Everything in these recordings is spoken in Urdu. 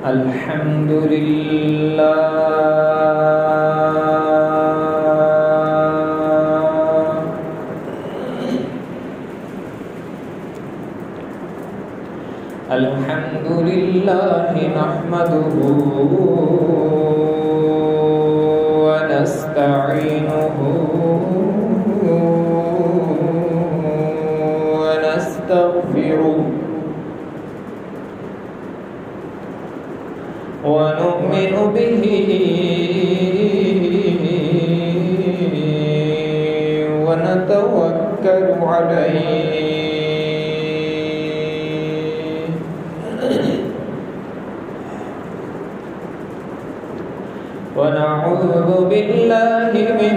الحمد لله الحمد لله نحمده ونستعينه ونستغفره ونؤمن به ونتوكل عليه ونعوذ بالله من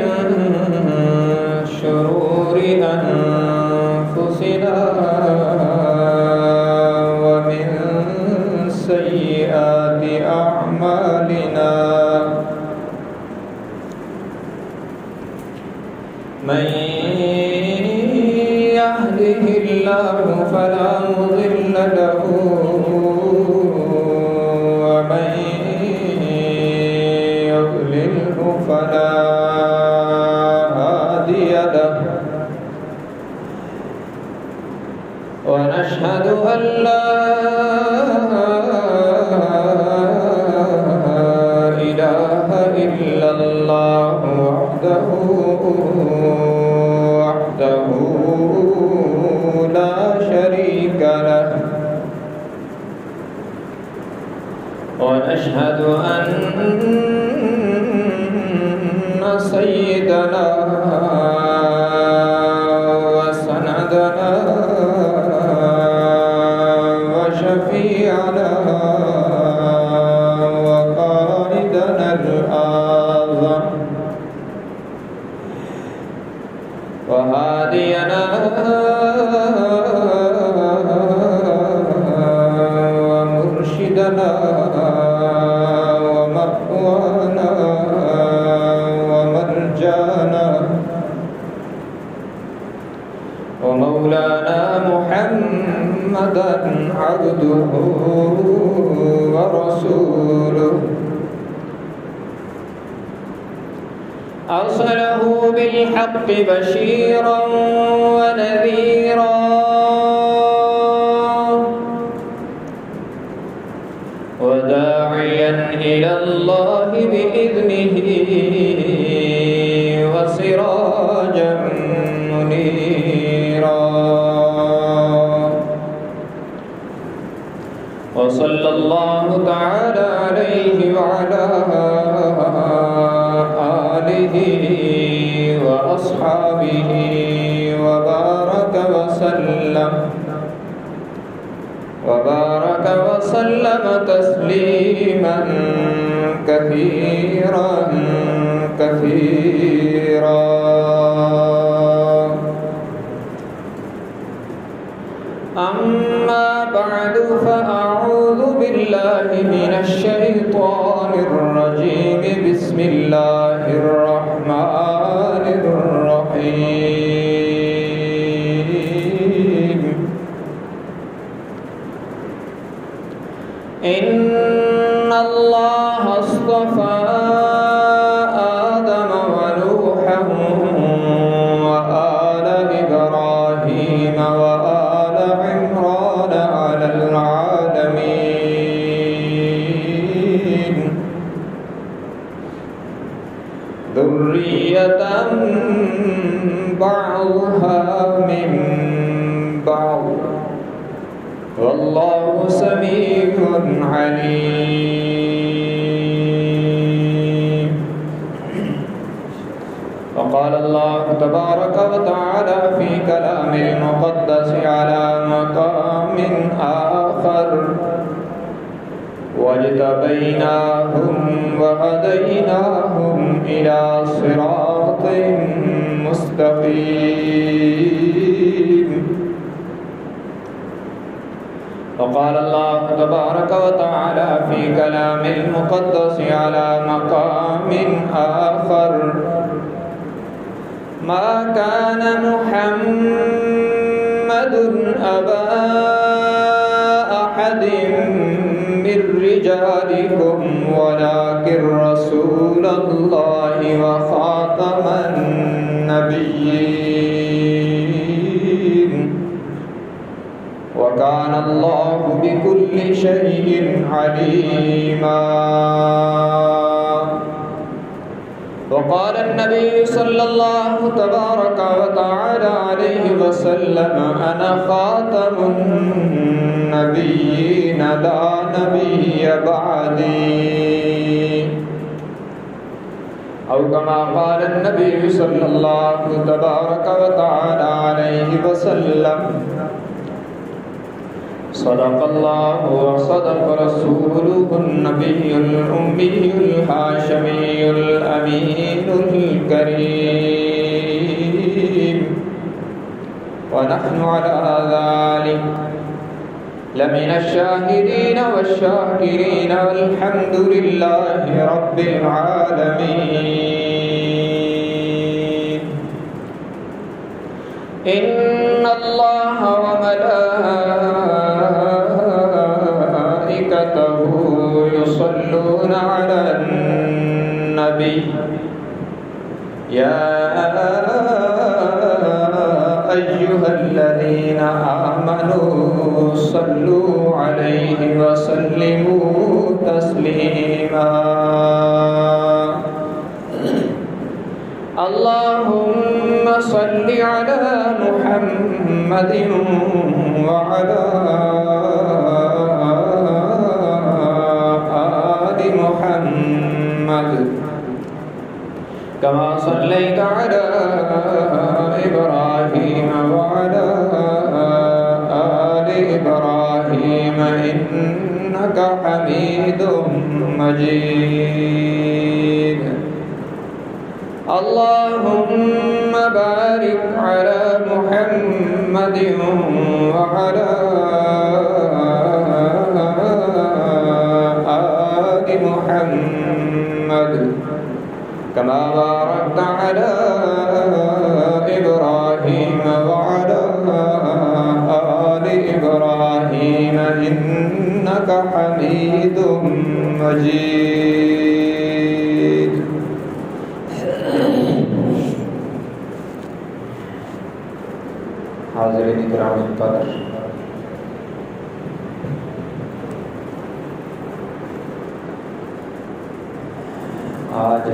شرور أنفسنا ومن سيئات أعمالنا من يهده الله فلا مضل له ومن يضلله فلا هادي له ونشهد أن لا إله إلا الله وحده لا شريك له ونشهد أن سيدنا وسندنا وشفيعنا وقائدنا الأعظم وهادينا ومرشدنا ومأوانا ومرجانا ومولانا محمدا عبده ورسوله أرسله بالحق بشيرا ونذيرا وداعيا إلى الله بإذنه وسراجا منيرا وصلى الله تعالى عليه وعلى آله وأصحابه وبارك وسلم تسليما كثيرا كثيرا أما بعد فأعوذ بالله من الشيطان الرجيم بسم الله الرحمن الرحيم إن الله اصطفى آدم ونوحا وآل إبراهيم وآل عمران على العالمين ذرية بعضها من بعض والله سميع عليم وقال الله تبارك وتعالى في كلام المقدس على مقام آخر واجتبيناهم وهديناهم إلى صراط مستقيم وقال الله تبارك وتعالى في كلام المقدس على مقام آخر ما كان محمد أبا أحد من رجالكم ولكن رسول الله وخاتم النبيين وكان الله بكل شيء عليما. وقال النبي صلى الله تبارك وتعالى عليه وسلم أنا خاتم النبيين لا نبي بعدي، أو كما قال النبي صلى الله تبارك وتعالى عليه وسلم صدق الله وصدق رسوله النبي الأمي الهاشمي الأمين الكريم، ونحن على ذلك لمن الشاهدين والشاكرين والحمد لله رب العالمين. إن الله وملائكته يصلون على النبي يا أيها الذين آمنوا صلوا عليه وسلموا تسليما. اللهم صل على محمد وعلى آل محمد كما صليت على إبراهيم وعلى آل إبراهيم إنك حميد مجيد. اللهم بارك على محمد وعلى آل محمد كما باركت على إبراهيم وعلى آل إبراهيم إنك حميد مجيد. حاضرین کرام قدر، آج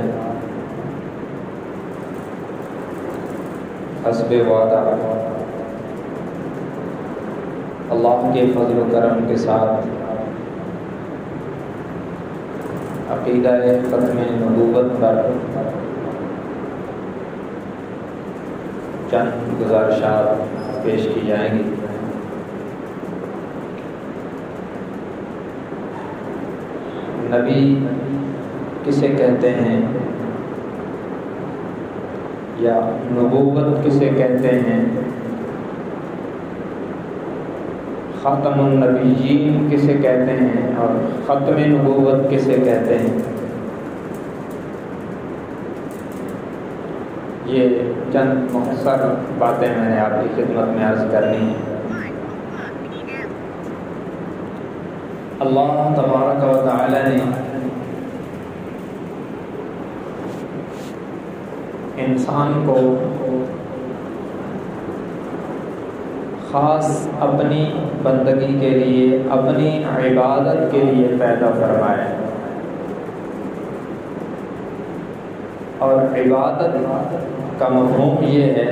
حسب وعدہ اللہ کے فضل و کرم کے ساتھ عقیدہ ختم نبوت پر چند گزارشات پیش کی جائیں گی. نبی کسے کہتے ہیں یا نبوت کسے کہتے ہیں، ختم النبیین کسے کہتے ہیں اور ختم نبوت کسے کہتے ہیں، یہ چند مختصر باتیں میں نے آپ کی خدمت میں عرض کرنی ہیں. اللہ تبارک و تعالی نے انسان کو خاص اپنی بندگی کے لیے، اپنی عبادت کے لیے پیدا فرمایا، اور عبادت کا مفہوم یہ ہے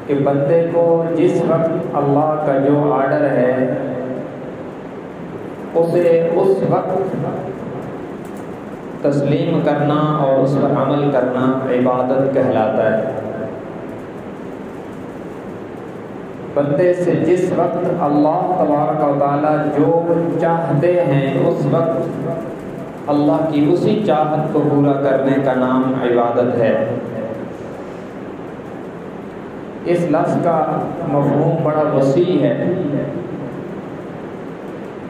کہ بندے کو جس وقت اللہ کا جو آرڈر ہے اسے اس وقت تسلیم کرنا اور اس پر عمل کرنا عبادت کہلاتا ہے. بندے سے جس وقت اللہ تبارک و تعالیٰ جو چاہتے ہیں اس وقت اللہ کی اسی چاہت کو پورا کرنے کا نام عبادت ہے. اس لفظ کا مفہوم بڑا وسیع ہے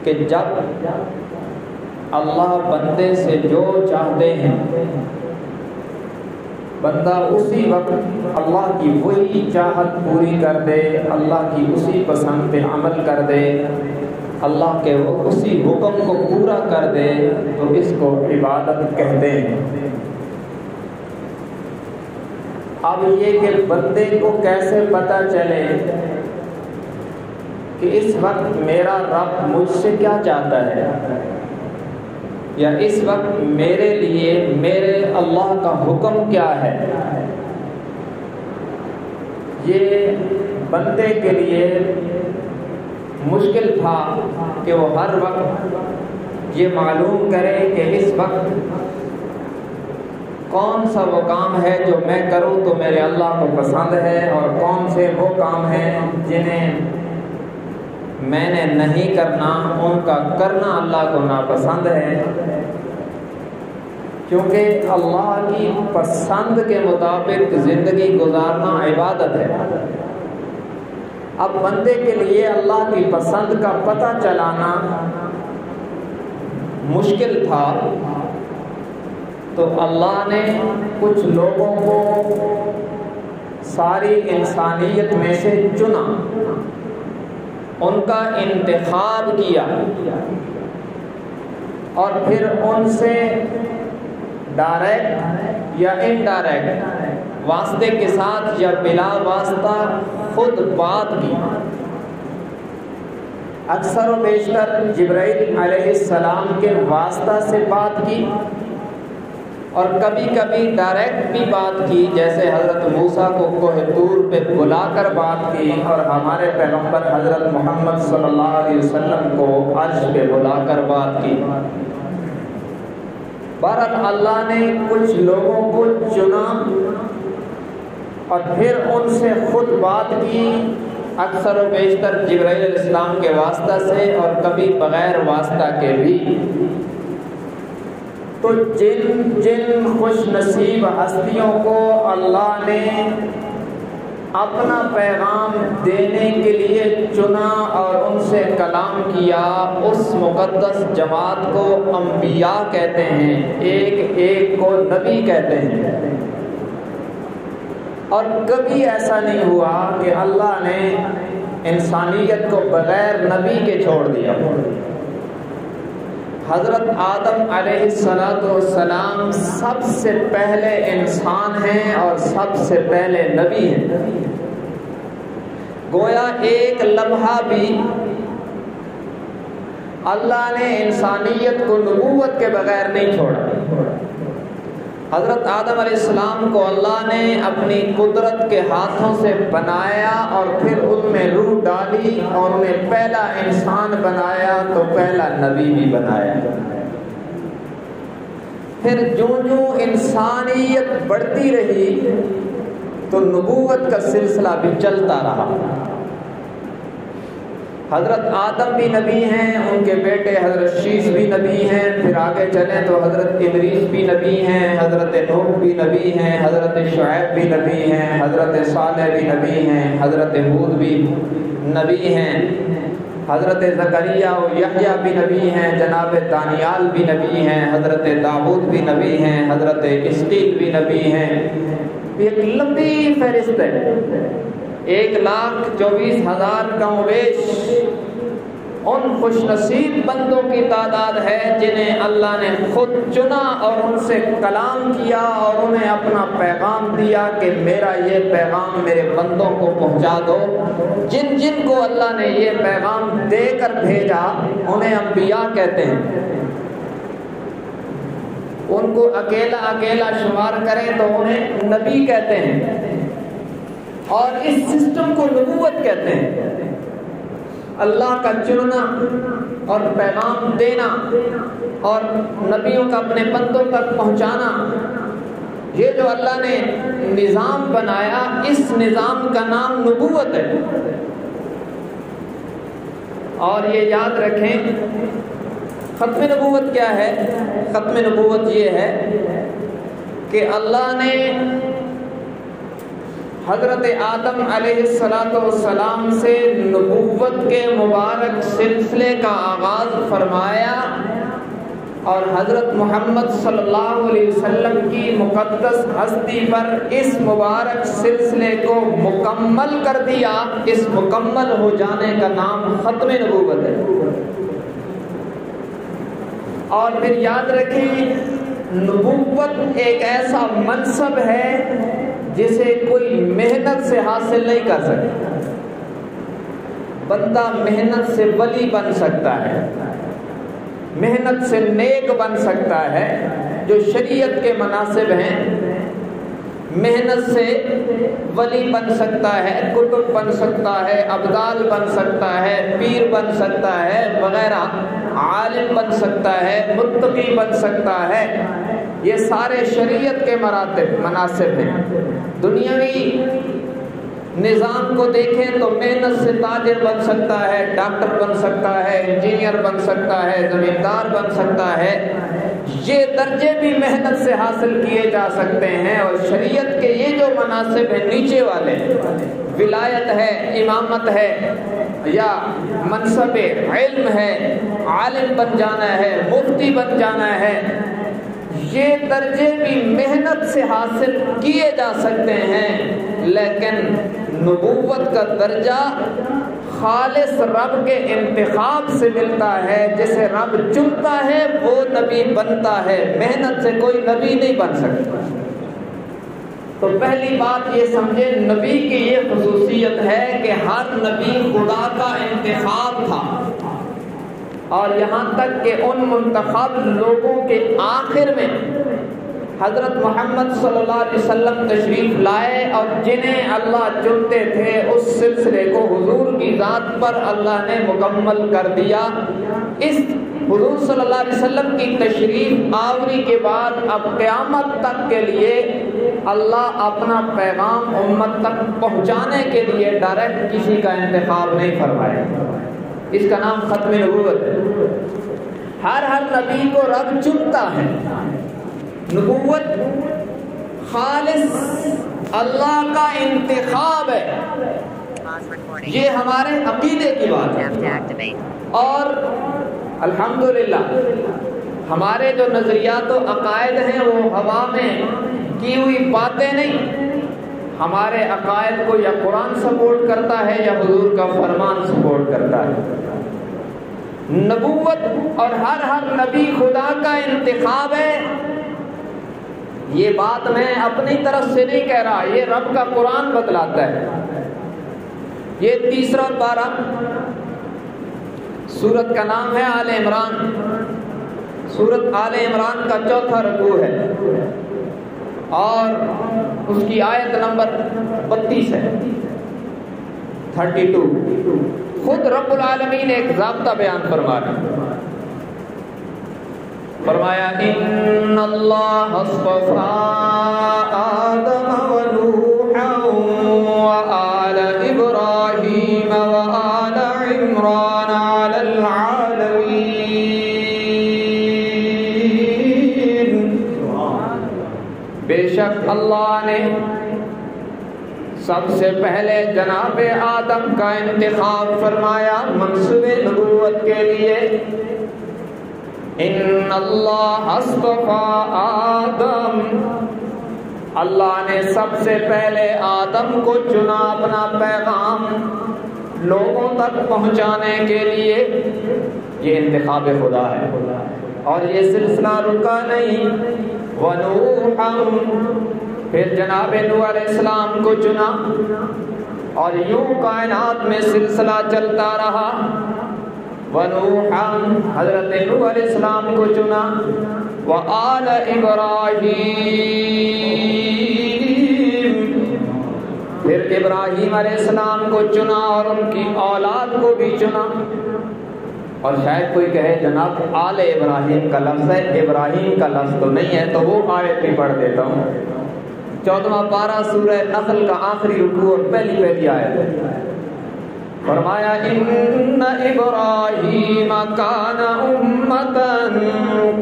کہ جب اللہ بندے سے جو چاہتے ہیں بندہ اسی وقت اللہ کی وہی چاہت پوری کر دے، اللہ کی اسی پسند پہ عمل کر دے، اللہ کے وہ اسی حکم کو پورا کر دے تو اس کو عبادت کہتے ہیں۔ اب یہ کہ بندے کو کیسے پتہ چلے کہ اس وقت میرا رب مجھ سے کیا چاہتا ہے، یا اس وقت میرے لیے میرے اللہ کا حکم کیا ہے، یہ بندے کے لیے مشکل تھا کہ وہ ہر وقت یہ معلوم کرے کہ اس وقت کون سا وہ کام ہے جو میں کروں تو میرے اللہ کو پسند ہے، اور کون سے وہ کام ہیں جنہیں میں نے نہیں کرنا، ان کا کرنا اللہ کو ناپسند ہے، کیونکہ اللہ کی پسند کے مطابق زندگی گزارنا عبادت ہے۔ اب بندے کے لیے اللہ کی پسند کا پتہ چلانا مشکل تھا، تو اللہ نے کچھ لوگوں کو ساری انسانیت میں سے چنا، ان کا انتخاب کیا، اور پھر ان سے ڈائریکٹ یا انڈائریکٹ، واسطے کے ساتھ یا بلا واسطہ خود بات کی۔ اکثر و بیشتر جبرائیل علیہ السلام کے واسطہ سے بات کی، اور کبھی کبھی ڈائریکٹ بھی بات کی، جیسے حضرت موسیٰ کو کوہ طور پہ بلا کر بات کی، اور ہمارے پیغمبر حضرت محمد صلی اللہ علیہ وسلم کو عرش پہ بلا کر بات کی۔ بہرحال اللہ نے کچھ لوگوں کو چنا اور پھر ان سے خود بات کی، اکثر و بیشتر جبرائیل علیہ السلام کے واسطہ سے، اور کبھی بغیر واسطہ کے بھی۔ تو جن خوش نصیب ہستیوں کو اللہ نے اپنا پیغام دینے کے لیے چنا اور ان سے کلام کیا، اس مقدس جماعت کو انبیاء کہتے ہیں، ایک ایک کو نبی کہتے ہیں۔ اور کبھی ایسا نہیں ہوا کہ اللہ نے انسانیت کو بغیر نبی کے چھوڑ دیا۔ حضرت آدم علیہ السلام سب سے پہلے انسان ہیں اور سب سے پہلے نبی ہیں۔ گویا ایک لمحہ بھی اللہ نے انسانیت کو نبوت کے بغیر نہیں چھوڑا۔ حضرت آدم علیہ السلام کو اللہ نے اپنی قدرت کے ہاتھوں سے بنایا اور پھر ان میں روح ڈالی اور انہیں پہلا انسان بنایا تو پہلا نبی بھی بنایا۔ پھر جوں انسانیت بڑھتی رہی تو نبوت کا سلسلہ بھی چلتا رہا۔ حضرت آدم بھی نبی ہیں، ان کے بیٹے حضرت شیش بھی نبی ہیں، پھر آگے چلیں تو حضرت ادریس بھی نبی ہیں، حضرت نوح بھی نبی ہیں، حضرت شعیب بھی نبی ہیں، حضرت صالح بھی نبی ہیں، حضرت ہود بھی نبی ہیں، حضرت زکریا و یحییٰ بھی نبی ہیں، جناب دانیال بھی نبی ہیں، حضرت داؤد بھی نبی ہیں، حضرت اسحاق بھی نبی ہیں۔ ایک لمبی فہرست ہے، 1,24,000 کم و بیش ان خوش نصیب بندوں کی تعداد ہے جنہیں اللہ نے خود چنا اور ان سے کلام کیا اور انہیں اپنا پیغام دیا کہ میرا یہ پیغام میرے بندوں کو پہنچا دو۔ جن جن کو اللہ نے یہ پیغام دے کر بھیجا انہیں انبیاء کہتے ہیں۔ ان کو اکیلا اکیلا شمار کریں تو انہیں نبی کہتے ہیں، اور اس سسٹم کو نبوت کہتے ہیں۔ اللہ کا چننا اور پیغام دینا اور نبیوں کا اپنے بندوں تک پہنچانا، یہ جو اللہ نے نظام بنایا، اس نظام کا نام نبوت ہے۔ اور یہ یاد رکھیں، ختم نبوت کیا ہے؟ ختم نبوت یہ ہے کہ اللہ نے حضرت آدم علیہ السلام سے نبوت کے مبارک سلسلے کا آغاز فرمایا، اور حضرت محمد صلی اللہ علیہ وسلم کی مقدس ہستی پر اس مبارک سلسلے کو مکمل کر دیا۔ اس مکمل ہو جانے کا نام ختم نبوت ہے۔ اور پھر یاد رکھیں نبوت ایک ایسا منصب ہے جسے کوئی محنت سے حاصل نہیں کر سکتا. بندہ محنت سے ولی بن سکتا ہے، محنت سے نیک بن سکتا ہے. جو شریعت کے مناسب ہیں محنت سے ولی بن سکتا ہے، کتب بن سکتا ہے، ابدال بن سکتا ہے، پیر بن سکتا ہے وغیرہ، عالم بن سکتا ہے، متقی بن سکتا ہے. یہ سارے شریعت کے مناسب ہیں. دنیاوی نظام کو دیکھیں تو محنت سے تاجر بن سکتا ہے، ڈاکٹر بن سکتا ہے، انجینئر بن سکتا ہے، زمیندار بن سکتا ہے. یہ درجے بھی محنت سے حاصل کیے جا سکتے ہیں. اور شریعت کے یہ جو مناصب ہیں نیچے والے، ولایت ہے، امامت ہے یا منصب علم ہے، عالم بن جانا ہے، مفتی بن جانا ہے، یہ درجے بھی محنت سے حاصل کیے جا سکتے ہیں. لیکن نبوت کا درجہ خالص رب کے انتخاب سے ملتا ہے. جسے رب چنتا ہے وہ نبی بنتا ہے، محنت سے کوئی نبی نہیں بن سکتا. تو پہلی بات یہ سمجھے نبی کی یہ خصوصیت ہے کہ ہر نبی خدا کا انتخاب تھا. اور یہاں تک کہ ان منتخب لوگوں کے آخر میں حضرت محمد صلی اللہ علیہ وسلم تشریف لائے اور جنہیں اللہ چنتے تھے اس سلسلے کو حضور کی ذات پر اللہ نے مکمل کر دیا. اس حضور صلی اللہ علیہ وسلم کی تشریف آوری کے بعد اب قیامت تک کے لیے اللہ اپنا پیغام امت تک پہنچانے کے لیے ڈائریکٹ کسی کا انتخاب نہیں فرمائے. اس کا نام ختم نبوت ہے. ہر نبی کو رب چنتا ہے. نبوت خالص اللہ کا انتخاب ہے. یہ ہمارے عقیدے کی بات ہے. اور الحمدللہ ہمارے جو نظریات و عقائد ہیں وہ ہوا میں کی ہوئی باتیں نہیں. ہمارے عقائد کو یا قرآن سپورٹ کرتا ہے یا حضور کا فرمان سپورٹ کرتا ہے. نبوت اور ہر نبی خدا کا انتخاب ہے. یہ بات میں اپنی طرف سے نہیں کہہ رہا، یہ رب کا قرآن بتلاتا ہے. یہ تیسرا پارہ، سورت کا نام ہے آل عمران. سورت آل عمران کا چوتھا رکوع ہے اور اس کی آیت نمبر 32 ہے، 32. خود رب العالمین ایک ضابطہ بیان فرما رہے، فرمایا ان اللہ اصطفى آدم ونوحا وآل ابراہیم وآل عمران علی العالمین. بے شک اللہ نے سب سے پہلے جناب آدم کا انتخاب فرمایا منصب نبوت کے لیے. ان اللہ اصطفى آدم، اللہ نے سب سے پہلے آدم کو چنا اپنا پیغام لوگوں تک پہنچانے کے لیے. یہ انتخاب خدا ہے اور یہ سلسلہ رکا نہیں. ونوحا، پھر جناب نوح علیہ السلام کو چنا اور یوں کائنات میں سلسلہ چلتا رہا. ونوحا، حضرت نوح علیہ السلام کو چنا. وآل ابراہیم، پھر ابراہیم علیہ السلام کو چنا اور ان کی اولاد کو بھی چنا. اور شاید کوئی کہے جناب آل ابراہیم کا لفظ ہے، ابراہیم کا لفظ تو نہیں ہے، تو وہ آیت بھی پڑھ دیتا ہوں. 14واں پارہ سورہ نحل کا آخری رکوع اور پہلی آیت. فرمایا ان ابراہیم کان امۃ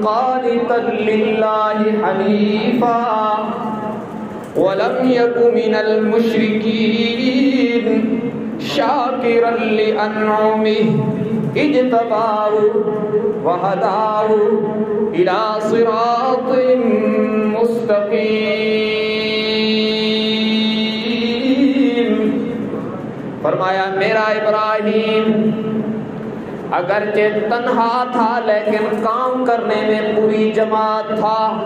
قانتا للہ حنیفا ولم یک من المشرکین شاکرا لانعمہ اجتباہ وہداہ الی صراط مستقیم. فرمایا میرا ابراہیم اگرچہ تنہا تھا لیکن کام کرنے میں پوری جماعت تھا۔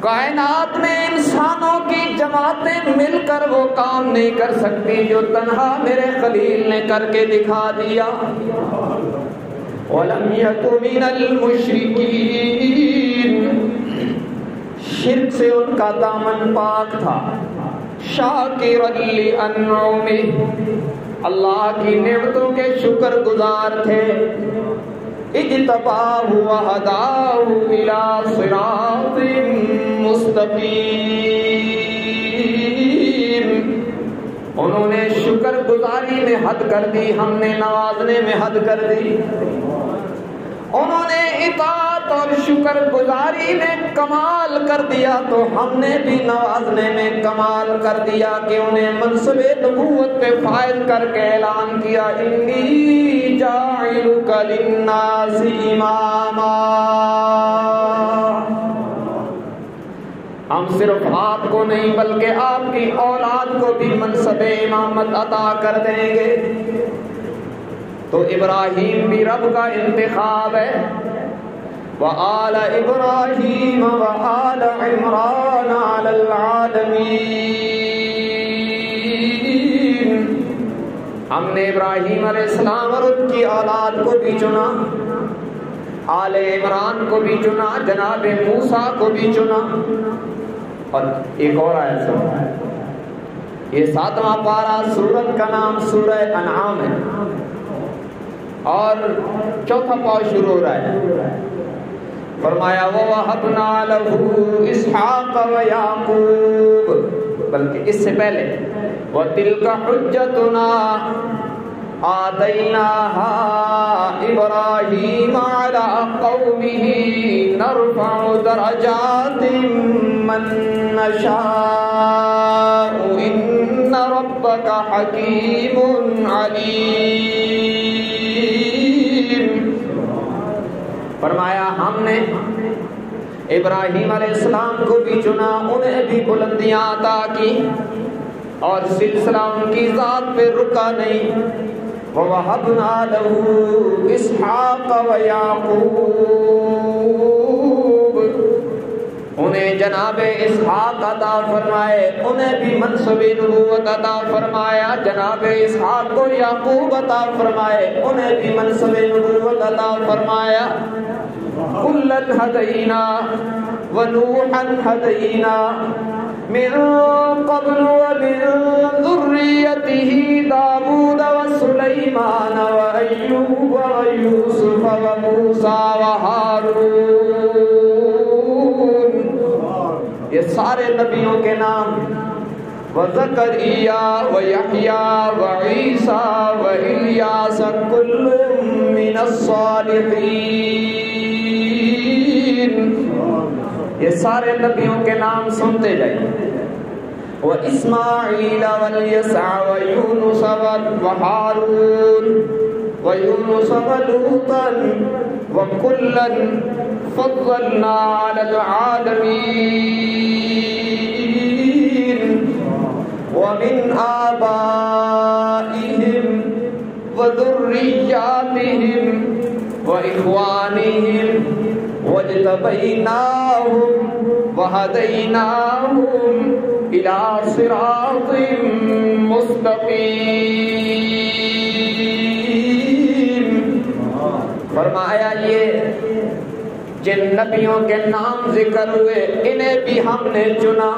کائنات میں انسانوں کی جماعتیں مل کر وہ کام نہیں کر سکتی جو تنہا میرے خلیل نے کر کے دکھا دیا۔ وَلَمْ يَكُ مِنَ الْمُشْرِكِينَ، شرک سے ان کا دامن پاک تھا۔ شَاكِرًا لِأَنْعُمِهِ، اللہ کی نعمتوں کے شکر گزار تھے۔ اجتباہ وہداہ الی صراط مستقیم، انہوں نے شکر گزاری میں حد کر دی، ہم نے نوازنے میں حد کر دی۔ انہوں نے اطاعت اور شکر گزاری میں کمال کر دیا تو ہم نے بھی نوازنے میں کمال کر دیا کہ انہیں منصب نبوت پہ فائز کر کے اعلان کیا، انی جاعلک للناس اماما۔ ہم صرف آپ کو نہیں بلکہ آپ کی اولاد کو بھی منصب امامت عطا کر دیں گے۔ تو ابراہیم بھی رب کا انتخاب ہے۔ وآل ابراہیم وآل عمران علی العالمین، ہم نے ابراہیم علیہ السلام اور ان کی اولاد کو بھی چنا، آل عمران کو بھی چنا، جناب موسیٰ کو بھی چنا۔ اور ایک اور آیت سنو، یہ 7واں پارہ، سورت کا نام سورہ انعام ہے اور چوتھا پاؤ شروع ہو رہا ہے۔ فرمایا وَوَهَبْنَا لَهُ إِسْحَاقَ وَيَعْقُوبَ، بلکہ اس سے پہلے وَتِلْكَ حُجَّتُنَا آتَيْنَاهَا إِبْرَاهِيمَ عَلَىٰ قَوْمِهِ نَرْفَعُ دَرَجَاتٍ مَّن نَّشَاءُ إِنَّ رَبَّكَ حَكِيمٌ عَلِيمٌ۔ فرمایا ہم نے ابراہیم علیہ السلام کو بھی چنا، انہیں بھی بلندیاں عطا کی اور سلسلہ ان کی ذات پہ رکا نہیں۔ وَوَهَبْنَا لَهُ إِسْحَاقَ وَيَعْقُوبَ، انہیں جناب اسحاق عطا فرمائے، انہیں بھی منصب نبوت عطا فرمایا۔ جناب اسحاق کو یعقوب عطا فرمائے، انہیں بھی منصب نبوت عطا فرمایا۔ کُلًّا ہدینا ونوحا ہدینا من قبل ومن ذریته داود وسلیمان وایوب ویوسف وموسیٰ وہارون، یہ سارے نبیوں کے نام، وزکریا ویحییٰ وعیسیٰ والیاس کل من الصالحین، یہ سارے نبیوں کے نام سنتے جائیں۔ وَإِسْمَاعِيلَ وَالْيَسَعَ وَيُونُسَ وَهَارُونَ وَيُونُسَ وَلُوطًا وَكُلًّا فَضَّلْنَا عَلَى الْعَالَمِينَ وَمِنْ آبَائِهِمْ وَذُرِّيَّاتِهِمْ وَإِخْوَانِهِمْ وَاجْتَبَيْنَاهُمْ وَهَدَيْنَاهُمْ إِلَى صِرَاطٍ مُّسْتَقِيمٍ۔ فرمایا یہ جن نبیوں کے نام ذکر ہوئے انہیں بھی ہم نے چنا،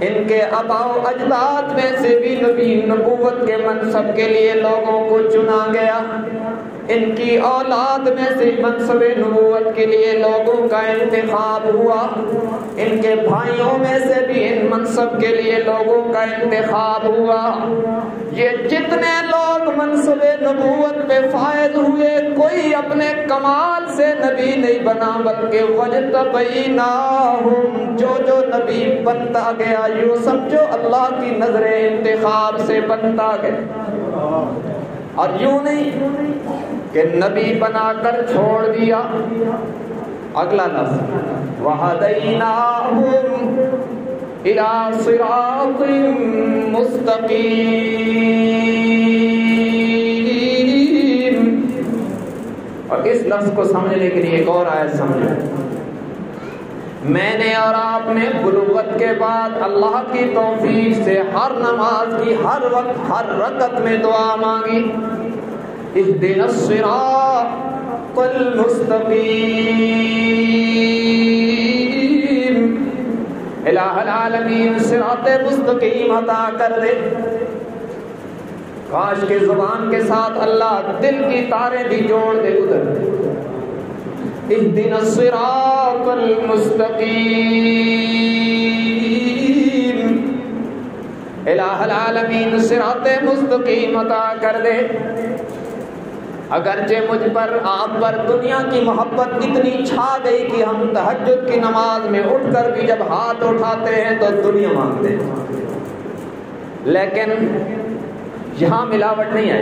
ان کے آباء و اجداد میں سے بھی نبی نبوت کے منصب کے لیے لوگوں کو چنا گیا، ان کی اولاد میں سے منصب نبوت کے لیے لوگوں کا انتخاب ہوا، ان کے بھائیوں میں سے بھی ان منصب کے لیے لوگوں کا انتخاب ہوا۔ یہ جتنے لوگ منصب نبوت پہ فائز ہوئے کوئی اپنے کمال سے نبی نہیں بنا بلکہ وَاجْتَبَيْنَاهُمْ، جو نبی بنتا گیا یوں سمجھو اللہ کی نظر انتخاب سے بنتا گیا، اور یوں نہیں کہ نبی بنا کر چھوڑ دیا۔ اگلا لفظ وَهَدَيْنَاهُمْ إِلَى صِرَاطٍ مُّسْتَقِيمٍ، اور اس لفظ کو سمجھنے کے لیے ایک اور آیت سمجھیں، میں نے اور آپ نے بلوغت کے بعد اللہ کی توفیق سے ہر نماز کی ہر وقت ہر رکعت میں دعا مانگی، اهدنا الصراط المستقیم، الہ العالمین صراط مستقیم عطا کر دے۔ کاش کے زبان کے ساتھ اللہ دل کی تاریں بھی جوڑ دے ادھر، اهدنا الصراط المستقیم، الہ العالمین صراط مستقیم عطا کر دے۔ اگرچہ مجھ پر آپ پر دنیا کی محبت اتنی چھا گئی کہ ہم تہجد کی نماز میں اٹھ کر بھی جب ہاتھ اٹھاتے ہیں تو دنیا مانگتے ہیں، لیکن یہاں ملاوٹ نہیں ہے۔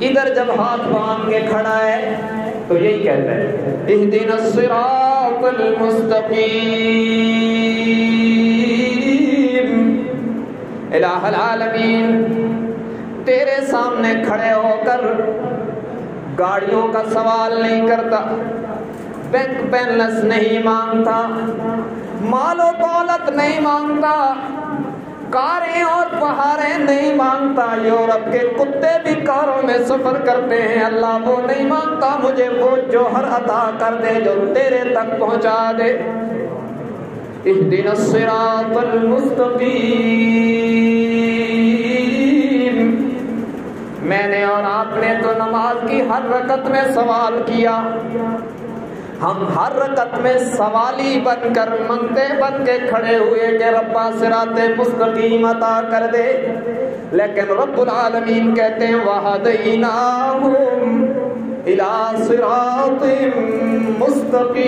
ادھر جب ہاتھ باندھ کے کھڑا ہے تو یہی کہتا ہے اهدنا الصراط المستقیم، الہ العالمین تیرے سامنے کھڑے ہو کر گاڑیوں کا سوال نہیں کرتا، بینک بیلنس نہیں مانگتا، مال و دولت نہیں مانگتا، کاریں اور پہاڑیں نہیں مانگتا، یورپ کے کتے بھی کاروں میں سفر کرتے ہیں، اللہ وہ نہیں مانگتا، مجھے وہ جوہر عطا کر دے جو تیرے تک پہنچا دے۔ اهدنا الصراط المستقیم، میں نے اور آپ نے تو نماز کی ہر رکعت میں سوال کیا، ہم ہر رکعت میں سوالی بن کر منگتے بن کے کھڑے ہوئے کہ ربا صراط مستقیم عطا کر دے، لیکن رب العالمین کہتے ہیں وَهَدَيْنَاهُمْ إِلَى صِرَاطٍ مُسْتَقِيمٍ،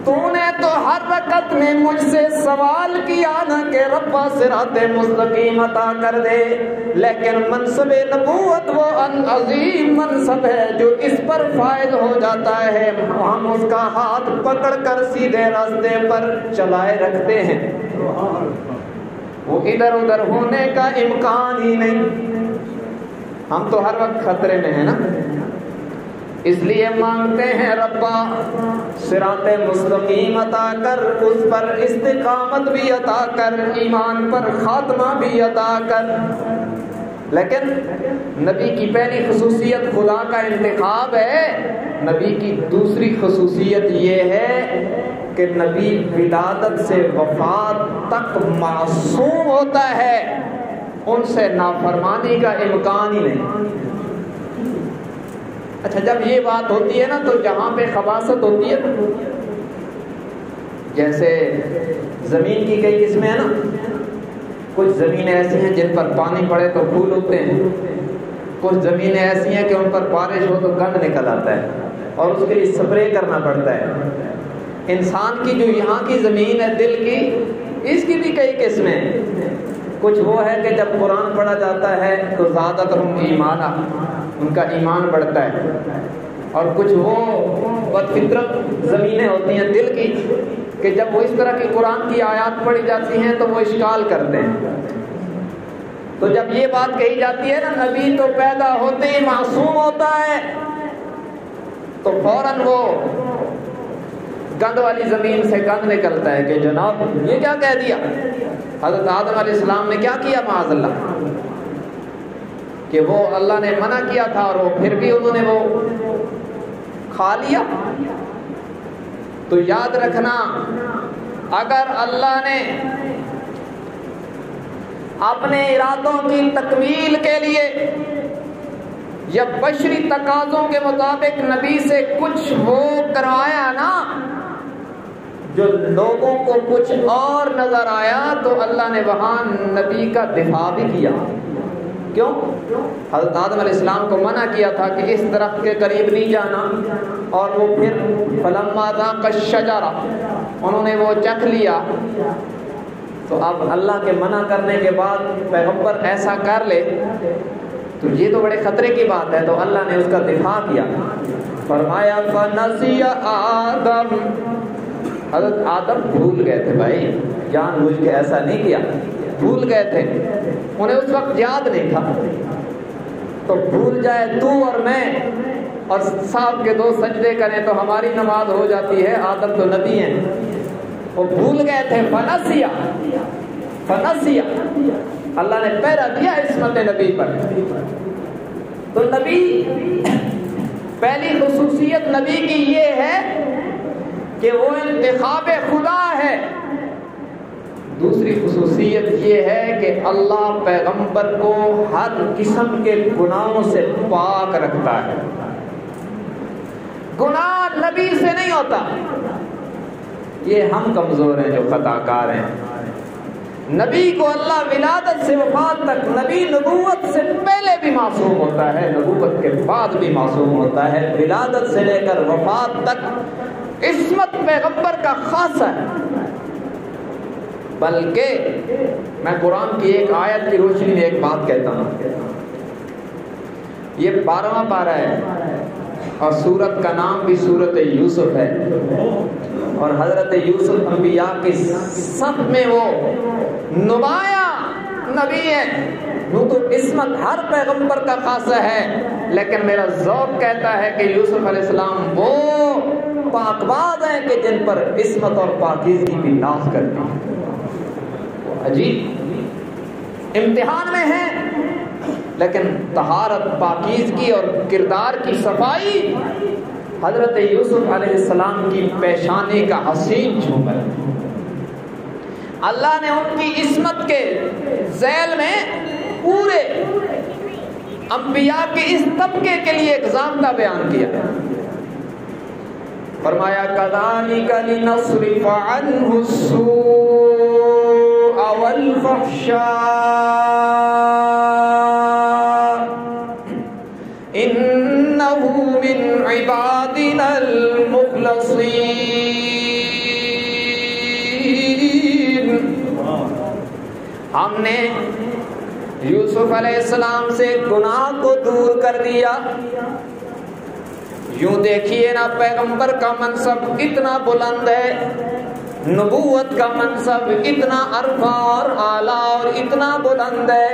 تو نے تو ہر رکعت میں مجھ سے سوال کیا نا کہ ربا صراط مستقیم عطا کر دے، لیکن منصب نبوت وہ عظیم منصب ہے جو اس پر فائز ہو جاتا ہے، ہم اس کا ہاتھ پکڑ کر سیدھے راستے پر چلائے رکھتے ہیں، وہ ادھر ادھر ہونے کا امکان ہی نہیں۔ ہم تو ہر وقت خطرے میں ہیں نا، اس لیے مانگتے ہیں ربا صراط مستقیم عطا کر، اس پر استقامت بھی عطا کر، ایمان پر خاتمہ بھی عطا کر۔ لیکن نبی کی پہلی خصوصیت خدا کا انتخاب ہے، نبی کی دوسری خصوصیت یہ ہے کہ نبی ولادت سے وفات تک معصوم ہوتا ہے، ان سے نافرمانی کا امکان ہی نہیں۔ اچھا جب یہ بات ہوتی ہے نا تو جہاں پہ خباثت ہوتی ہے، جیسے زمین کی کئی قسمیں ہیں نا، کچھ زمینیں ایسی ہیں جن پر پانی پڑے تو پھول اگتے ہیں، کچھ زمینیں ایسی ہیں کہ ان پر بارش ہو تو گند نکل آتا ہے اور اس کے لیے سپرے کرنا پڑتا ہے۔ انسان کی جو یہاں کی زمین ہے دل کی، اس کی بھی کئی قسمیں ہیں، کچھ وہ ہے کہ جب قرآن پڑھا جاتا ہے تو زادتہم ایمانا، ان کا ایمان بڑھتا ہے، اور کچھ وہ بدفطرت زمینیں ہوتی ہیں دل کی کہ جب وہ اس طرح کی قرآن کی آیات پڑھی جاتی ہیں تو وہ اشکال کرتے ہیں۔ تو جب یہ بات کہی جاتی ہے نا نبی تو پیدا ہوتے ہی معصوم ہوتا ہے، تو فوراً وہ گند والی زمین سے گند نکلتا ہے کہ جناب یہ کیا کہہ دیا، حضرت آدم علیہ السلام نے کیا کیا معاذ اللہ، کہ وہ اللہ نے منع کیا تھا اور وہ پھر بھی انہوں نے وہ کھا لیا۔ تو یاد رکھنا اگر اللہ نے اپنے ارادوں کی تکمیل کے لیے یا بشری تقاضوں کے مطابق نبی سے کچھ وہ کروایا نا جو لوگوں کو کچھ اور نظر آیا تو اللہ نے وہاں نبی کا دفاع بھی کیا۔ کیوں؟ حضرت آدم علیہ السلام کو منع کیا تھا کہ اس درخت کے قریب نہیں جانا، اور وہ پھر فلما ذاق الشجرہ انہوں نے وہ چکھ لیا۔ تو اب اللہ کے منع کرنے کے بعد پیغمبر ایسا کر لے تو یہ تو بڑے خطرے کی بات ہے، تو اللہ نے اس کا دفاع کیا، فرمایا فنسی آدم، حضرت آدم بھول گئے تھے بھائی، جان بوجھ کے ایسا نہیں کیا، بھول گئے تھے، انہیں اس وقت یاد نہیں تھا۔ تو بھول جائے تو اور میں اور صاحب کے دو سجدے کریں تو ہماری نماز ہو جاتی ہے. آدم تو نبی ہیں, وہ بھول گئے تھے. فنسیا اللہ نے پہرا دیا عصمت نبی پر. تو نبی پہلی خصوصیت نبی کی یہ ہے کہ وہ انتخاب خدا ہے. دوسری خصوصیت یہ ہے کہ اللہ پیغمبر کو ہر قسم کے گناہوں سے پاک رکھتا ہے. گناہ نبی سے نہیں ہوتا. یہ ہم کمزور ہیں جو خطا کار ہیں. نبی کو اللہ ولادت سے وفات تک, نبی نبوت سے پہلے بھی معصوم ہوتا ہے, نبوت کے بعد بھی معصوم ہوتا ہے. ولادت سے لے کر وفات تک عصمت پیغمبر کا خاصہ ہے. بلکہ میں قرآن کی ایک آیت کی روشنی میں ایک بات کہتا ہوں. یہ 12واں پارہ ہے اور سورت کا نام بھی سورت یوسف ہے. اور حضرت یوسف انبیاء کے سب میں وہ نمایاں نبی ہے. وہ تو عصمت ہر پیغمبر کا خاصہ ہے, لیکن میرا ذوق کہتا ہے کہ یوسف علیہ السلام وہ پاک باز ہیں کہ جن پر عصمت اور پاکیزگی بھی ناز کرتی ہے. عجیب امتحان میں ہے, لیکن طہارت, پاکیزگی اور کردار کی صفائی حضرت یوسف علیہ السلام کی پیشانی کا حسین جھومر. اللہ نے ان کی عصمت کے ذیل میں پورے انبیاء کے اس طبقے کے لیے ایک ضابطہ بیان کیا. فرمایا كَذَلِكَ لِنَصْرِفَ عَنْهُ السُّوءَ وَالْفَحْشَاءَ إِنَّهُ مِنْ عِبَادِنَا الْمُخْلَصِينَ. ہم نے یوسف علیہ السلام سے گناہ کو دور کر دیا. یوں دیکھیے نا, پیغمبر کا منصب اتنا بلند ہے, نبوت کا منصب اتنا عرفہ اور اعلیٰ اور اتنا بلند ہے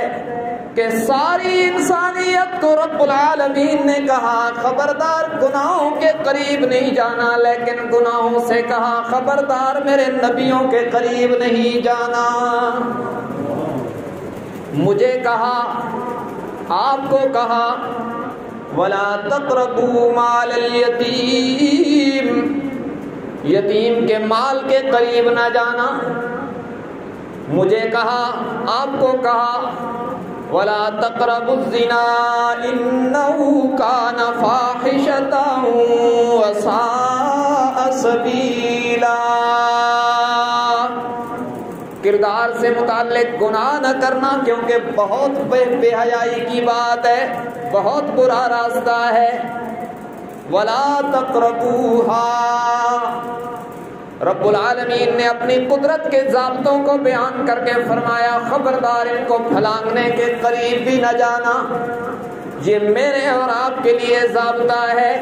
کہ ساری انسانیت کو رب العالمین نے کہا خبردار گناہوں کے قریب نہیں جانا, لیکن گناہوں سے کہا خبردار میرے نبیوں کے قریب نہیں جانا. مجھے کہا, آپ کو کہا وَلَا تَقْرَبُوا مَالَ الْيَتِيمِ, یتیم کے مال کے قریب نہ جانا. مجھے کہا, آپ کو کہا وَلَا تَقْرَبُوا الزِّنَا إِنَّهُ كَانَ فَاحِشَةً وَسَاءَ سَبِيلًا. کردار سے متعلق گناہ نہ کرنا, کیونکہ بہت بے حیائی کی بات ہے, بہت برا راستہ ہے. وَلَا تَقْرَبُوهَا, رب العالمین نے اپنی قدرت کے ضابطوں کو بیان کر کے فرمایا خبردار ان کو پھلانگنے کے قریب بھی نہ جانا. یہ میرے اور آپ کے لیے ضابطہ ہے.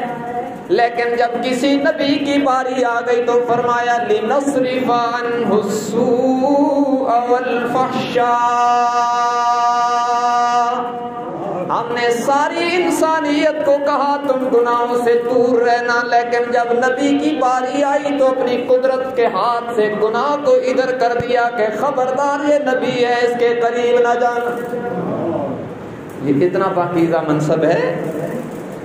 لیکن جب کسی نبی کی باری آ گئی تو فرمایا لِنَصْرِفَ عَنْهُ السُّوءَ وَالْفَحْشَاءَ. ہم نے ساری انسانیت کو کہا تم گناہوں سے دور رہنا, لیکن جب نبی کی باری آئی تو اپنی قدرت کے ہاتھ سے گناہ کو ادھر کر دیا کہ خبردار یہ نبی ہے, اس کے قریب نہ جانا. یہ کتنا پاکیزہ منصب ہے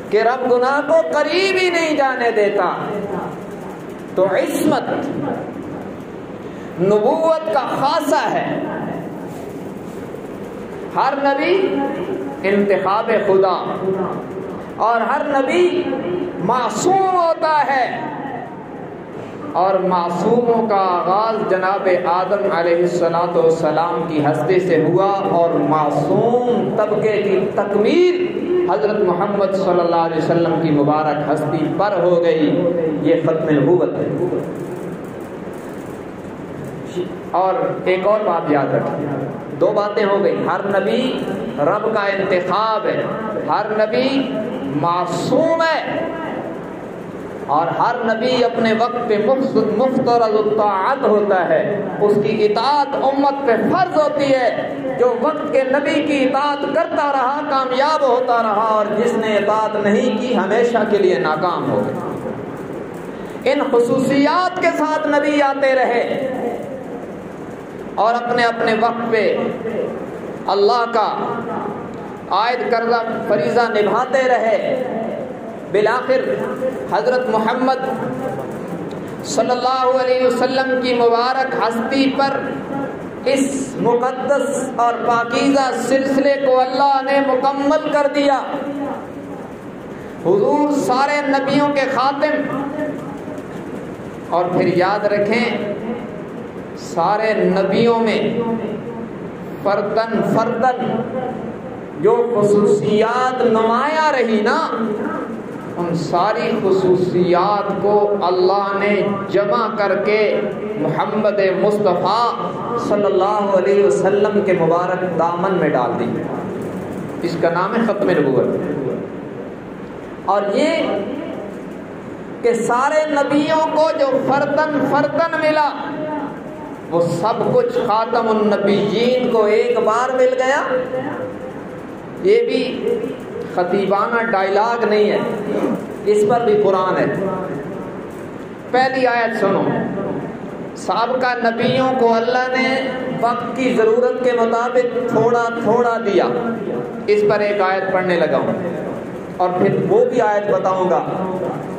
کہ رب گناہ کو قریب ہی نہیں جانے دیتا. تو عصمت نبوت کا خاصہ ہے. ہر نبی انتخاب خدا, اور ہر نبی معصوم ہوتا ہے, اور معصوموں کا آغاز جناب آدم علیہ السلام کی ہستی سے ہوا, اور معصوم طبقے کی تکمیل حضرت محمد صلی اللہ علیہ وسلم کی مبارک ہستی پر ہو گئی. یہ ختم نبوت ہے. اور ایک اور بات یاد رکھیں, دو باتیں ہو گئی. ہر نبی رب کا انتخاب ہے, ہر نبی معصوم ہے, اور ہر نبی اپنے وقت پہ مفترض الطاعت ہوتا ہے، اس کی اطاعت امت پہ فرض ہوتی ہے۔ جو وقت کے نبی کی اطاعت کرتا رہا کامیاب ہوتا رہا، اور جس نے اطاعت نہیں کی ہمیشہ کے لیے ناکام ہو گیا۔ ان خصوصیات کے ساتھ نبی آتے رہے اور اپنے اپنے وقت پہ اللہ کا عائد کردہ فریضہ نبھاتے رہے۔ بالآخر حضرت محمد صلی اللہ علیہ وسلم کی مبارک ہستی پر اس مقدس اور پاکیزہ سلسلے کو اللہ نے مکمل کر دیا۔ حضور سارے نبیوں کے خاتم، اور پھر یاد رکھیں سارے نبیوں میں فردن فردن جو خصوصیات نمایاں رہی نا، ان ساری خصوصیات کو اللہ نے جمع کر کے محمد مصطفیٰ صلی اللہ علیہ وسلم کے مبارک دامن میں ڈال دی۔ اس کا نام ہے ختم نبوت۔ اور یہ کہ سارے نبیوں کو جو فردن فردن ملا، وہ سب کچھ خاتم النبیین کو ایک بار مل گیا، یہ بھی خطیبانہ ڈائلاگ نہیں ہے، اس پر بھی قرآن ہے۔ پہلی آیت سنو، سابقہ نبیوں کو اللہ نے وقت کی ضرورت کے مطابق تھوڑا تھوڑا دیا۔ اس پر ایک آیت پڑھنے لگا ہوں، اور پھر وہ بھی آیت بتاؤں گا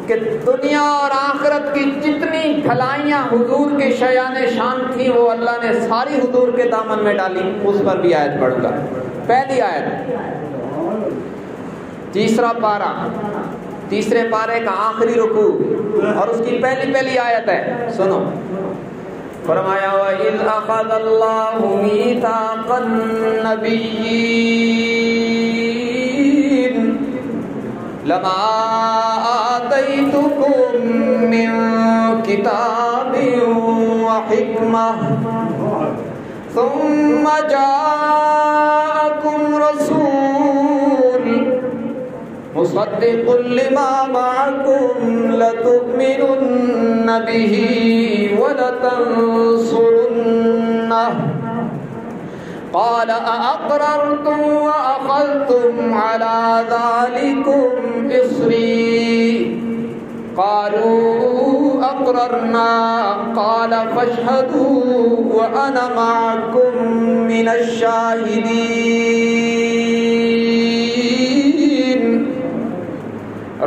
کہ دنیا اور آخرت کی جتنی بھلائیاں حضور کے شایان شان تھیں وہ اللہ نے ساری حضور کے دامن میں ڈالی۔ اس پر بھی آیت پڑھوں گا۔ پہلی آیت، تیسرا پارہ، تیسرے پارے کا آخری رکوع، اور اس کی پہلی آیت ہے، سنو۔ فرمایا وَإِذْ أَخَذَ اللَّهُ مِيثَاقَ النَّبِيِّينَ لَمَا آتَيْتُكُم مِّن كِتَابٍ وَحِكْمَةٍ ثُمَّ جَاءَكُمْ رَسُولٌ مصدق لما معكم لتؤمنن به ولتنصرنه قال أأقررتم وأخذتم على ذلكم إصري قالوا أقررنا قال فاشهدوا وأنا معكم من الشاهدين۔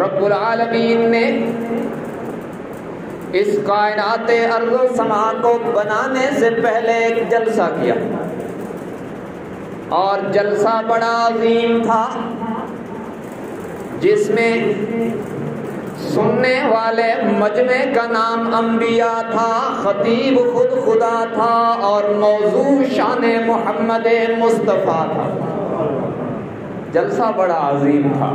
رب العالمین نے اس کائنات ارض و سما کو بنانے سے پہلے ایک جلسہ کیا، اور جلسہ بڑا عظیم تھا، جس میں سننے والے مجمع کا نام انبیاء تھا، خطیب خود خدا تھا، اور موضوع شان محمد مصطفیٰ تھا۔ جلسہ بڑا عظیم تھا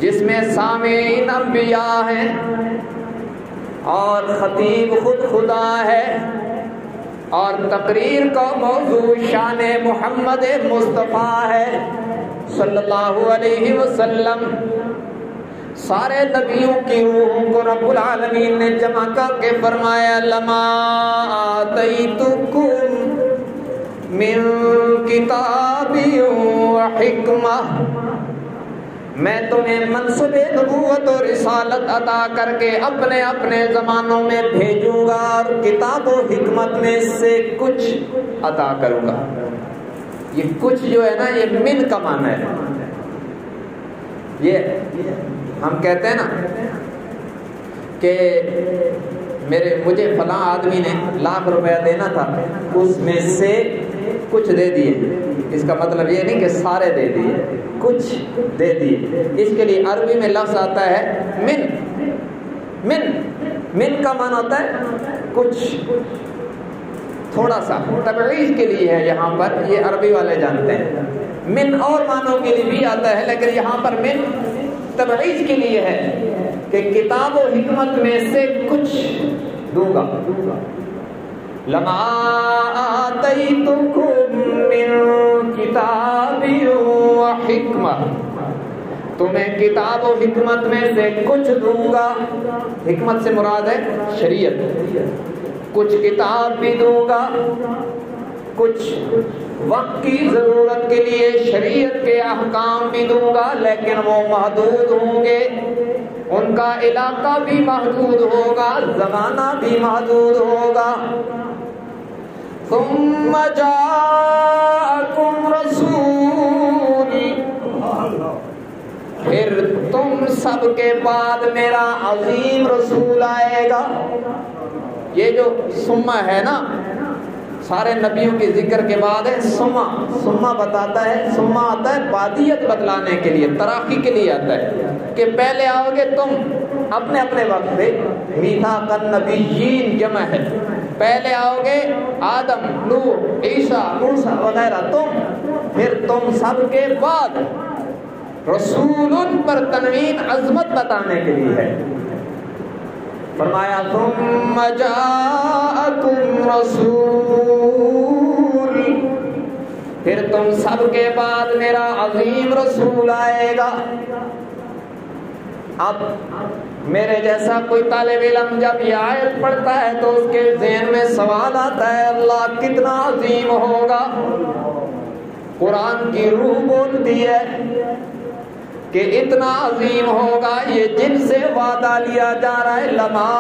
جس میں سامعین انبیاء ہیں اور خطیب خود خدا ہے، اور تقریر کا موضوع شان محمد مصطفیٰ ہے صلی اللہ علیہ وسلم۔ سارے نبیوں کی روحوں کو رب العالمین نے جمع کر کے فرمایا لما آتیتکم من کتاب و حکمہ، میں تمہیں منصب نبوت اور رسالت عطا کر کے اپنے اپنے زمانوں میں بھیجوں گا، اور کتاب و حکمت میں سے کچھ عطا کروں گا۔ یہ کچھ جو ہے نا، یہ من کا معنی ہے۔ یہ ہم کہتے ہیں نا کہ مجھے فلاں آدمی نے ₹1,00,000 دینا تھا، اس میں سے کچھ دے دیے۔ اس کا مطلب یہ نہیں کہ سارے دے دیے، کچھ دے دیے۔ اس کے لیے عربی میں لفظ آتا ہے من کا معنی ہوتا ہے کچھ، تھوڑا سا، تبعیض کے لیے ہے یہاں پر، یہ عربی والے جانتے ہیں۔ من اور معنوں کے لیے بھی آتا ہے، لیکن یہاں پر من تبعیض کے لیے ہے کہ کتاب و حکمت میں سے کچھ دوں گا۔ لما آتیتکم من کتاب و حکمہ، تمہیں کتاب و حکمت میں سے کچھ دوں گا. حکمت سے مراد ہے شریعت. کچھ کتاب بھی دوں گا, کچھ وقت کی ضرورت کے لیے شریعت کے احکام بھی دوں گا, لیکن وہ محدود ہوں گے. ان کا علاقہ بھی محدود ہوگا, زمانہ بھی محدود ہوگا. ثم جاءکم رسول, پھر تم سب کے بعد میرا عظیم رسول آئے گا. یہ جو ثم ہے نا, سارے نبیوں کے ذکر کے بعد ہے ثم بتاتا ہے. ثم آتا ہے بعدیت بتلانے کے لیے, تراخی کے لیے آتا ہے کہ پہلے آؤ گے تم اپنے اپنے وقت پہ. میثاق النبیین جمع ہے. پہلے آؤ گے آدم, نوح, عیسیٰ, موسیٰ وغیرہ تم, پھر تم سب کے بعد. رسول پر تنوین عظمت بتانے کے لیے ہے. فرمایا ثم جاءکم رسول, پھر تم سب کے بعد میرا عظیم رسول آئے گا. اب میرے جیسا کوئی طالب علم جب یہ آیت پڑھتا ہے تو اس کے ذہن میں سوال آتا ہے, اللہ کتنا عظیم ہوگا. قرآن کی روح بولتی ہے کہ اتنا عظیم ہوگا. یہ جن سے وعدہ لیا جا رہا ہے, لما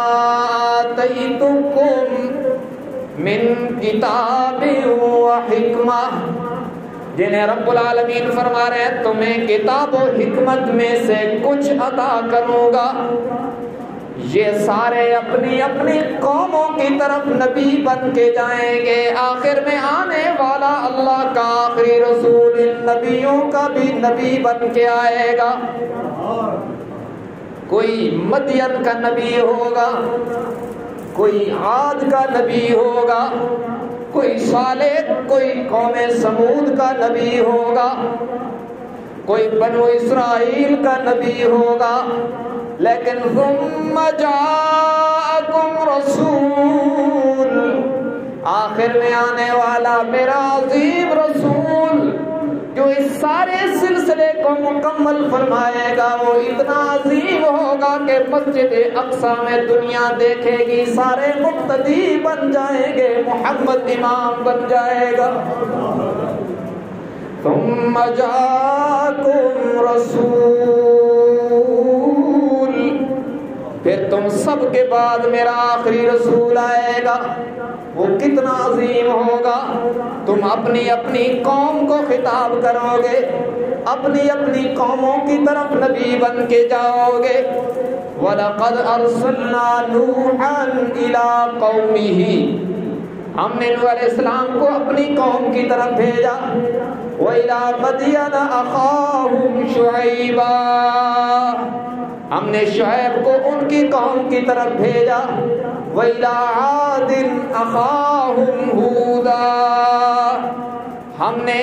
آتیتکم من کتاب و حکمہ, جنہیں رب العالمین فرما رہے ہیں تمہیں کتاب و حکمت میں سے کچھ عطا کروں گا. یہ سارے اپنی اپنی قوموں کی طرف نبی بن کے جائیں گے. آخر میں آنے والا اللہ کا آخری رسول ان نبیوں کا بھی نبی بن کے آئے گا. کوئی مدین کا نبی ہوگا, کوئی عاد کا نبی ہوگا, کوئی صالح, کوئی قوم سمود کا نبی ہوگا, کوئی بنو اسرائیل کا نبی ہوگا. لیکن ثم جاءکم رسول, آخر میں آنے والا میرا عظیم رسول جو اس سارے سلسلے کو مکمل فرمائے گا, وہ اتنا عظیم ہوگا کہ مسجد اقصی میں دنیا دیکھے گی, سارے مقتدی بن جائیں گے, محمد امام بن جائے گا. ثم جاءکم رسول, پھر تم سب کے بعد میرا آخری رسول آئے گا. وہ کتنا عظیم ہوگا. تم اپنی اپنی قوم کو خطاب کرو گے, اپنی اپنی قوموں کی طرف نبی بن کے جاؤ گے. وَلَقَدْ أَرْسَلْنَا نُوحًا إِلَىٰ قَوْمِهِ, ہم نے نوح علیہ السلام کو اپنی قوم کی طرف بھیجا. وَإِلَىٰ مَدْيَنَ أَخَاهُمْ شُعَيْبًا, ہم نے شعیب کو ان کی قوم کی طرف بھیجا. وَإِلَىٰ عَادٍ أَخَاهُمْ هُودًا, ہم نے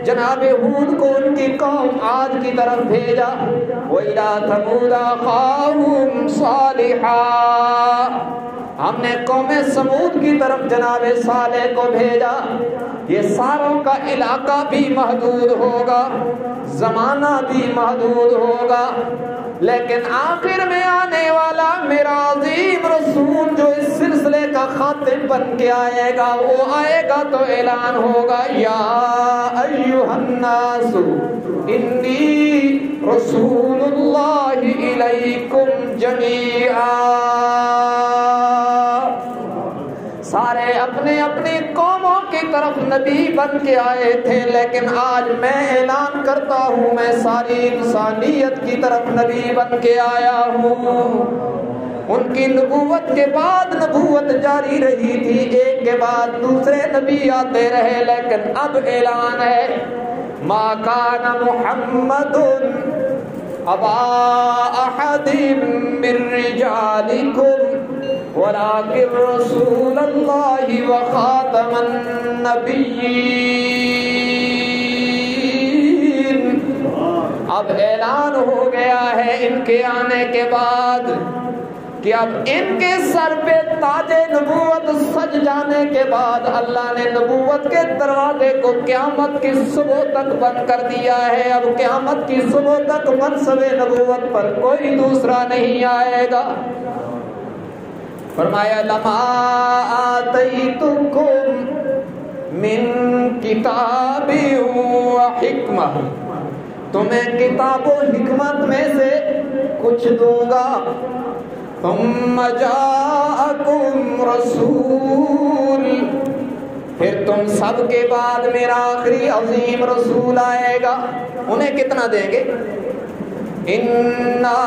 جناب ہود کو ان کی قوم عاد کی طرف بھیجا. وَإِلَىٰ ثَمُودَ أَخَاهُمْ صَالِحًا, ہم نے قوم سمود کی طرف جناب صالح کو بھیجا. یہ ساروں کا علاقہ بھی محدود ہوگا, زمانہ بھی محدود ہوگا, لیکن آخر میں آنے والا میرا عظیم رسول جو اس سلسلے کا خاتم بن کے آئے گا, وہ آئے گا تو اعلان ہوگا, یا ایھا الناس انی رسول اللہ الیکم جمیعا. سارے اپنے اپنی قوموں کی طرف نبی بن کے آئے تھے, لیکن آج میں اعلان کرتا ہوں میں ساری انسانیت کی طرف نبی بن کے آیا ہوں. ان کی نبوت کے بعد نبوت جاری رہی تھی, ایک کے بعد دوسرے نبی آتے رہے, لیکن اب اعلان ہے, ما کان محمد ابا احد من رجالکم ولكن رسول اللہ وخاتم النبیین. اب اعلان ہو گیا ہے ان کے آنے کے بعد کہ اب ان کے سر پہ تاج نبوت سج جانے کے بعد اللہ نے نبوت کے دروازے کو قیامت کی صبح تک بند کر دیا ہے. اب قیامت کی صبح تک منصب نبوت پر کوئی دوسرا نہیں آئے گا. فرمایا لما آتیتکم من کتاب و حکمہ، تمہیں کتاب و حکمت میں سے کچھ دوں گا. ثم جاءکم رسول، پھر تم سب کے بعد میرا آخری عظیم رسول آئے گا. انہیں کتنا دیں گے؟ اِنَّا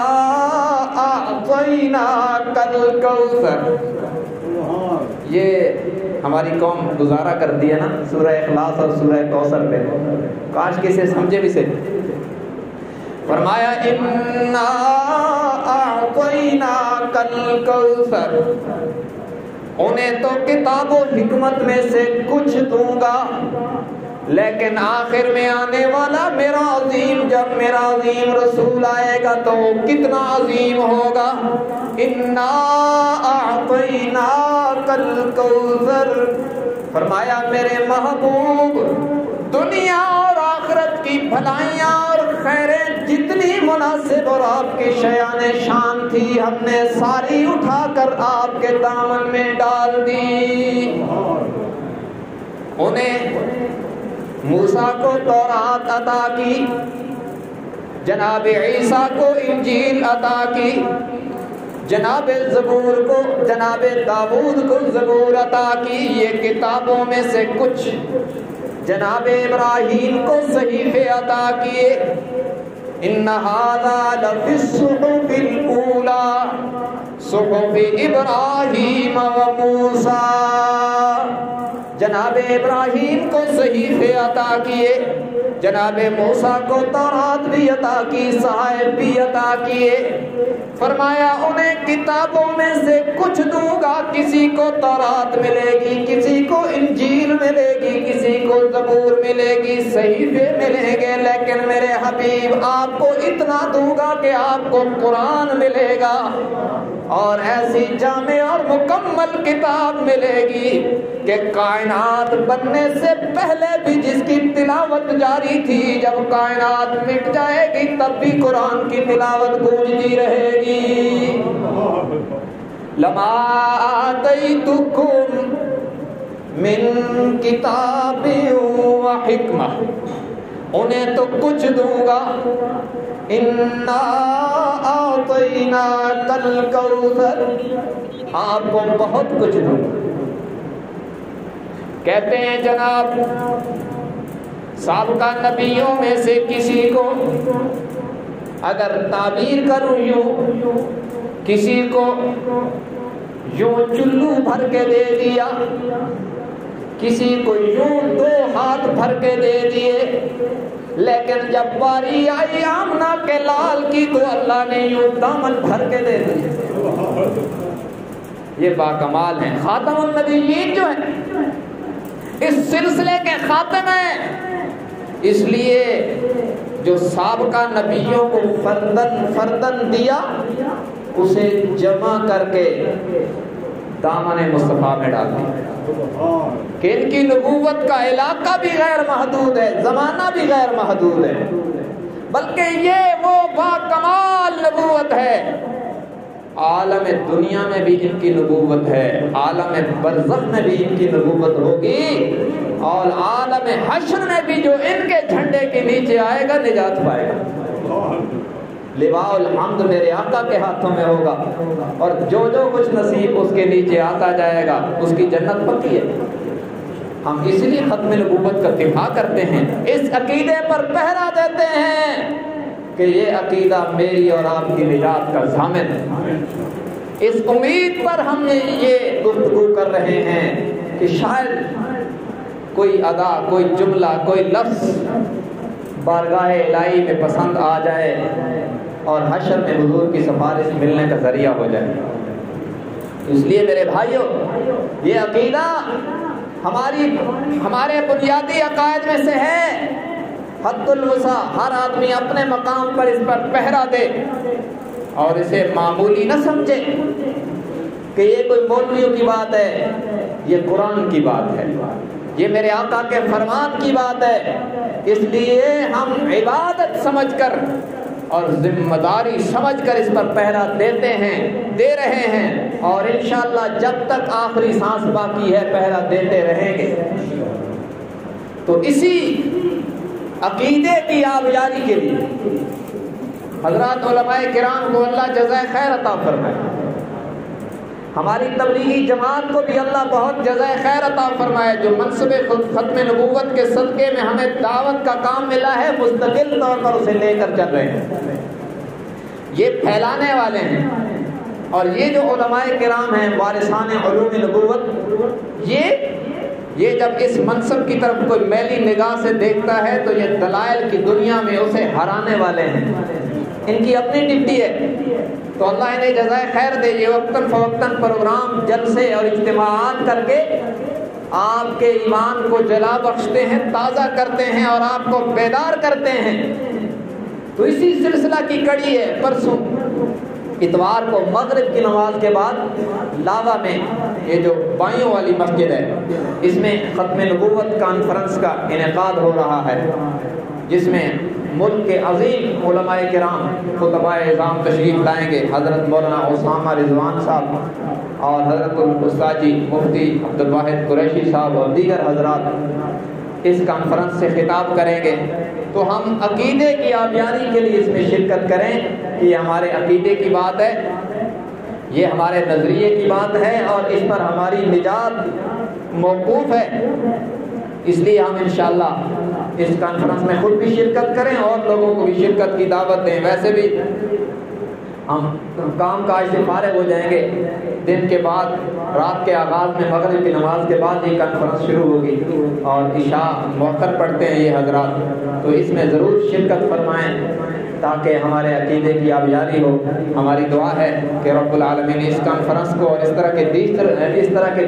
أَعْطَيْنَاكَ الْكَوْثَرَ. یہ ہماری قوم گزارا کرتی ہے نا سورہ اخلاص اور سورہ کوثر پہ، کاش کسی سمجھے بھی سے. فرمایا اِنَّا أَعْطَيْنَاكَ الْكَوْثَرَ، انہیں تو کتاب و حکمت میں سے کچھ دوں گا، لیکن آخر میں آنے والا میرا عظیم، جب میرا عظیم رسول آئے گا تو وہ کتنا عظیم ہوگا. اِنَّا أَعْطَيْنَاكَ الْكَوْثَرَ، فرمایا میرے محبوب دنیا اور آخرت کی بھلائیاں اور خیریں جتنی مناسب اور آپ کی شیان شان تھی ہم نے ساری اٹھا کر آپ کے دامن میں ڈال دی. انہیں موسیٰ کو تورات عطا کی، جناب عیسیٰ کو انجیل عطا کی، جناب زبور کو، جناب داؤد کو زبور عطا کی. یہ کتابوں میں سے کچھ. جناب ابراہیم کو صحیفے عطا کیے. ان ھذا لفی الصحف الاولی صحف ابراہیم و موسیٰ. جناب ابراہیم کو صحیفے عطا کیے، جناب موسیٰ کو تورات بھی عطا کی، صحائف بھی عطا کیے. فرمایا انہیں کتابوں میں سے کچھ دوں گا. کسی کو تورات ملے گی، کسی کو انجیل ملے گی، کسی کو زبور ملے گی، صحیفے ملیں گے، لیکن میرے حبیب آپ کو اتنا دوں گا کہ آپ کو قرآن ملے گا، اور ایسی جامع اور مکمل کتاب ملے گی کہ کائنات بننے سے پہلے بھی جس کی تلاوت جاری تھی، جب کائنات مٹ جائے گی تب بھی قرآن کی تلاوت گونجتی رہے گی. لما آتیتکم من کتاب و حکمہ، انہیں تو کچھ دوں گا. اِنَّا أَعْطَيْنَاكَ الْكَوْثَرَ، آپ کو بہت کچھ دوں گا. کہتے ہیں جناب سابقہ نبیوں میں سے کسی کو اگر تعبیر کروں یوں، کسی کو یوں چلو بھر کے دے دیا، کسی کو یوں 2 ہاتھ بھر کے دے دیے، لیکن جب باری آئی آمنہ کے لال کی تو اللہ نے یوں دامن بھر کے دے دیے. یہ باکمال ہیں. خاتم النبیین جو ہیں اس سلسلے کے خاتم ہیں، اس لیے جو سابقہ نبیوں کو فردن دیا اسے جمع کر کے دامن مصطفیٰ میں ڈال دیا کہ ان کی نبوت کا علاقہ بھی غیر محدود ہے، زمانہ بھی غیر محدود ہے، بلکہ یہ وہ باکمال نبوت ہے. عالم دنیا میں بھی ان کی نبوت ہے، عالم برزخ میں بھی ان کی نبوت ہوگی، اور عالم حشر میں بھی جو ان کے جھنڈے کے نیچے آئے گا نجات پائے گا. لواء الحمد میرے آقا کے ہاتھوں میں ہوگا، اور جو جو کچھ نصیب اس کے نیچے آتا جائے گا اس کی جنت پکی ہے. ہم اس لیے ختم نبوت کا دفاع کرتے ہیں، اس عقیدے پر پہرا دیتے ہیں کہ یہ عقیدہ میری اور آپ کی نجات کا ضامن ہے. اس امید پر ہم یہ گفتگو کر رہے ہیں کہ شاید کوئی ادا، کوئی جملہ، کوئی لفظ بارگاہ الہی میں پسند آ جائے اور حشر میں حضور کی سفارش ملنے کا ذریعہ ہو جائے. اس لیے میرے بھائیوں یہ عقیدہ ہمارے بنیادی عقائد میں سے ہے. حد الوسع، ہر آدمی اپنے مقام پر اس پر پہرا دے. اور اسے معمولی نہ سمجھیں کہ یہ کوئی مولویوں کی بات ہے، یہ قرآن کی بات ہے، یہ میرے آقا کے فرمان کی بات ہے۔ اس لیے ہم عبادت سمجھ کر اور ذمہ داری سمجھ کر اس پر پہرا دیتے ہیں، دے رہے ہیں، اور انشاءاللہ جب تک آخری سانس باقی ہے پہرا دیتے رہیں گے۔ تو اسی عقیدے کی آبیاری کے لیے حضرات علماء کرام کو اللہ جزائے خیر عطا فرمائے، ہماری تبلیغی جماعت کو بھی اللہ بہت جزائے خیر عطا فرمائے، جو منصب ختم نبوت کے صدقے میں ہمیں دعوت کا کام ملا ہے، مستقل طور پر اسے لے کر چل رہے ہیں، یہ پھیلانے والے ہیں۔ اور یہ جو علماء کرام ہیں وارثان علوم نبوت، یہ جب اس منصب کی طرف کوئی میلی نگاہ سے دیکھتا ہے تو یہ دلائل کی دنیا میں اسے ہرانے والے ہیں، ان کی اپنی ڈپٹی ہے۔ تو اللہ انہیں جزائے خیر دے، یہ وقتاً فوقتاً پروگرام جلسے اور اجتماعات کر کے آپ کے ایمان کو جلا بخشتے ہیں، تازہ کرتے ہیں اور آپ کو بیدار کرتے ہیں۔ تو اسی سلسلہ کی کڑی ہے، پرسوں اتوار کو مغرب کی نماز کے بعد لاوا میں، یہ جو بائیوں والی مسجد ہے، اس میں ختم نبوت کانفرنس کا انعقاد ہو رہا ہے، جس میں ملک کے عظیم علماء کرام خطباء اعظام تشریف لائیں گے، حضرت مولانا اسامہ رضوان صاحب اور حضرت الاستاذ جی مفتی عبدالواحد قریشی صاحب اور دیگر حضرات اس کانفرنس سے خطاب کریں گے۔ تو ہم عقیدے کی آبیاری کے لیے اس میں شرکت کریں کہ یہ ہمارے عقیدے کی بات ہے، یہ ہمارے نظریے کی بات ہے، اور اس پر ہماری نجات موقوف ہے۔ اس لیے ہم انشاءاللہ اس کانفرنس میں خود بھی شرکت کریں اور لوگوں کو بھی شرکت کی دعوت دیں۔ ویسے بھی ہم کام کاج سے فارغ ہو جائیں گے، دن کے بعد رات کے آغاز میں مغرب کی نماز کے بعد یہ کانفرنس شروع ہوگی اور عشاء مؤخر پڑھتے ہیں یہ حضرات، تو اس میں ضرور شرکت فرمائیں تاکہ ہمارے عقیدے کی آبیاری ہو۔ ہماری دعا ہے کہ رب العالمین اس کانفرنس کو اور اس طرح کے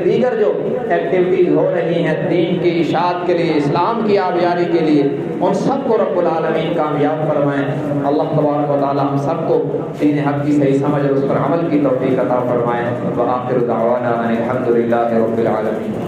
دیگر جو ایکٹیویٹیز ہو رہی ہیں دین کی اشاعت کے لیے، اسلام کی آبیاری کے لیے، ان سب کو رب العالمین کامیاب فرمائیں۔ اللہ تبارک و تعالی ہم سب کو دین حق کی صحیح سمجھ اور اس پر عمل کی توفیق عطا فرمائیں۔ وآخر دعوانا ان الحمد للہ رب العالمین۔